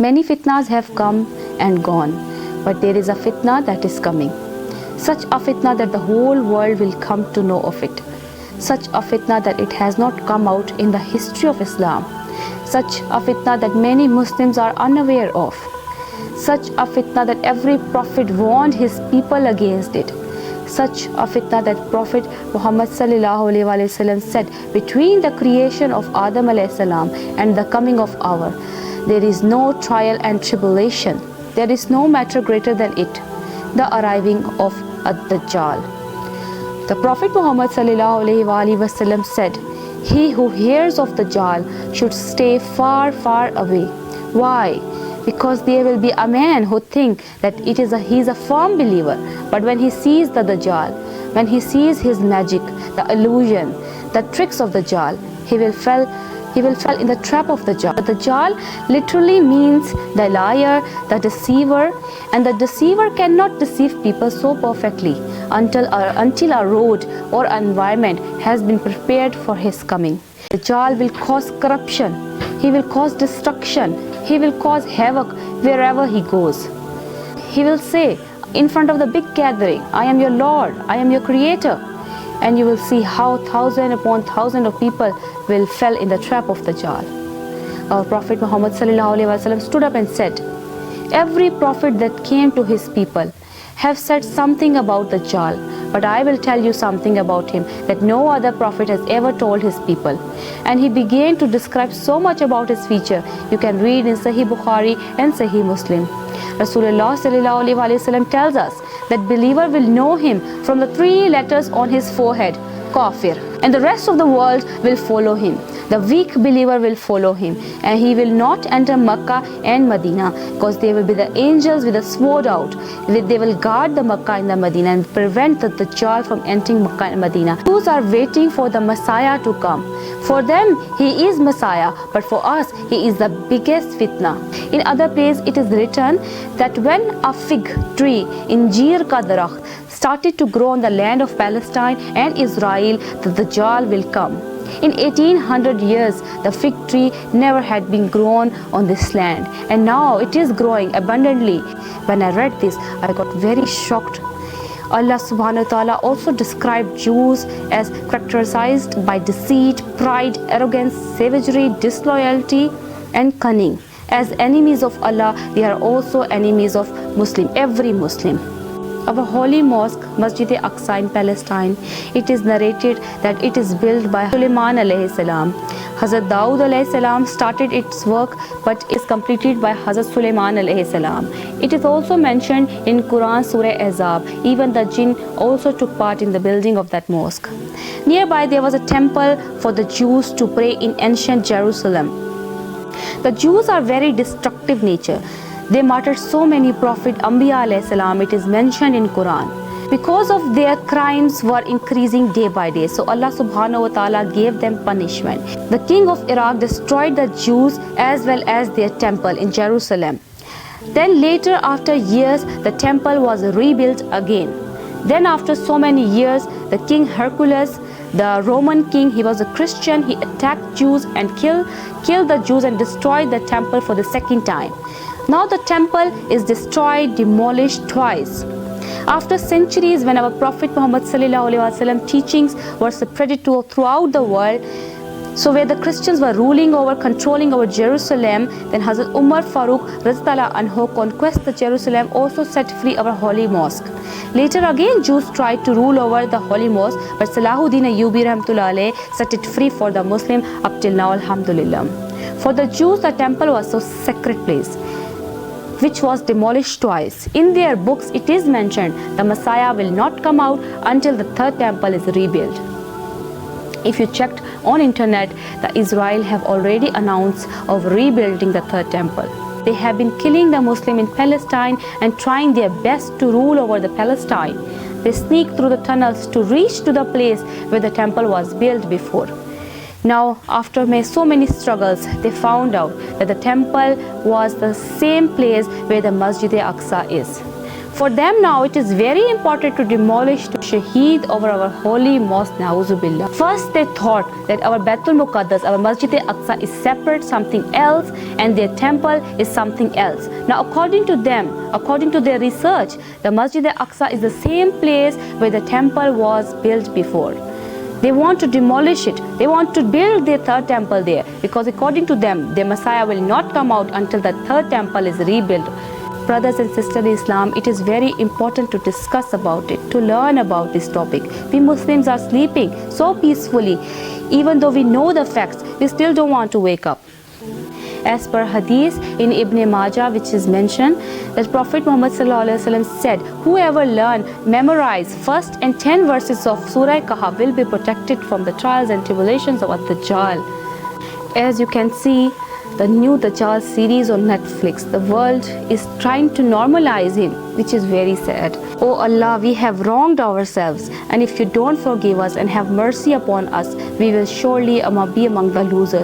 Many fitnas have come and gone, but there is a fitna that is coming. Such a fitna that the whole world will come to know of it. Such a fitna that it has not come out in the history of Islam. Such a fitna that many Muslims are unaware of. Such a fitna that every prophet warned his people against it. Such a fitna that Prophet Muhammad sallallahu alaihi wasallam said, between the creation of Adam alayhi salam and the coming of our, there is no trial and tribulation. There is no matter greater than it, the arriving of Dajjal. The Prophet Muhammad sallallahu alaihi wasallam said, he who hears of Dajjal should stay far, far away. Why? Because there will be a man who think that he is a firm believer, but when he sees the Dajjal, when he sees his magic, the illusion, the tricks of Dajjal, he will fall in the trap of Dajjal. The Dajjal literally means the liar, the deceiver, and the deceiver cannot deceive people so perfectly until a road or environment has been prepared for his coming. Dajjal will cause corruption, he will cause destruction, he will cause havoc wherever he goes. He will say in front of the big gathering, I am your Lord, I am your creator. And you will see how thousand upon thousand of people will fall in the trap of Dajjal. Our Prophet Muhammad sallallahu alaihi wasallam stood up and said, every prophet that came to his people have said something about Dajjal, but I will tell you something about him that no other prophet has ever told his people. And he began to describe so much about his feature. You can read in Sahih Bukhari and Sahih Muslim. Rasulullah sallallahu alaihi wasallam tells us that believer will know him from the 3 letters on his forehead, kafir, and the rest of the world will follow him. The weak believer will follow him, and he will not enter Makkah and Medina, because there will be the angels with a sword out. They will guard the Makkah and the Medina and prevent the Dajjal from entering Makkah and Medina. Jews are waiting for the Messiah to come. For them, he is Messiah, but for us, he is the biggest fitna. In other place, it is written that when a fig tree in Jir ka darakht started to grow on the land of Palestine and Israel, the Dajjal will come. In 1800 years, the fig tree never had been grown on this land, and now it is growing abundantly. When I read this, I got very shocked. Allah subhanahu wa ta'ala also described Jews as characterized by deceit, pride, arrogance, savagery, disloyalty, and cunning. As enemies of Allah, they are also enemies of every Muslim. Our holy mosque, Masjid Aqsa in Palestine, it is narrated that it is built by Sulaiman alayhi salam. Hazrat Dawood alayhi salam started its work, but is completed by Hazrat Sulaiman alayhi salam. It is also mentioned in Quran Surah Ahzab. Even the jinn also took part in the building of that mosque. Nearby there was a temple for the Jews to pray in ancient Jerusalem. The Jews are very destructive nature. They martyred so many Prophet Anbiya alayhi salam, it is mentioned in Quran. Because of their crimes were increasing day by day, so Allah subhanahu wa ta'ala gave them punishment. The king of Iraq destroyed the Jews as well as their temple in Jerusalem. Then later, after years, the temple was rebuilt again. Then after so many years, the king Hercules, the Roman king, he was a Christian, he attacked Jews and killed the Jews and destroyed the temple for the second time. Now the temple is destroyed, demolished twice. After centuries, when our Prophet Muhammad sallallahu alaihi wasallam teachings were spread throughout the world, so where the Christians were ruling over, controlling over Jerusalem, then Hazrat Umar Farooq radhiyallahu anhu conquered Jerusalem, also set free our holy mosque. Later again, Jews tried to rule over the holy mosque, but Salahuddin Ayyubi rahmatullah alayh set it free for the Muslim up till now, alhamdulillah. For the Jews, the temple was so sacred place, which was demolished twice. In their books, it is mentioned the Messiah will not come out until the third temple is rebuilt. If you checked on internet, the Israel have already announced of rebuilding the third temple. They have been killing the Muslim in Palestine and trying their best to rule over the Palestine. They sneak through the tunnels to reach to the place where the temple was built before. Now, after so many struggles, they found out that the temple was the same place where the Masjid Aqsa is. For them now it is very important to demolish the shaheed over our holy mosque, Na'uzubillah. First they thought that our Baitul Muqaddas, our Masjid Aqsa is separate, something else, and their temple is something else. Now according to them, according to their research, the Masjid Aqsa is the same place where the temple was built before. They want to demolish it. They want to build their third temple there, because according to them, their Messiah will not come out until the third temple is rebuilt. Brothers and sisters in Islam, it is very important to discuss about it, to learn about this topic. We Muslims are sleeping so peacefully. Even though we know the facts, we still don't want to wake up. As per hadith in Ibn Majah, which is mentioned, that Prophet Muhammad said, whoever memorize first and 10 verses of Surah Kahf will be protected from the trials and tribulations of Dajjal. As you can see, the new Dajjal series on Netflix, the world is trying to normalize him, which is very sad. Oh Allah, we have wronged ourselves, and if you don't forgive us and have mercy upon us, we will surely be among the losers.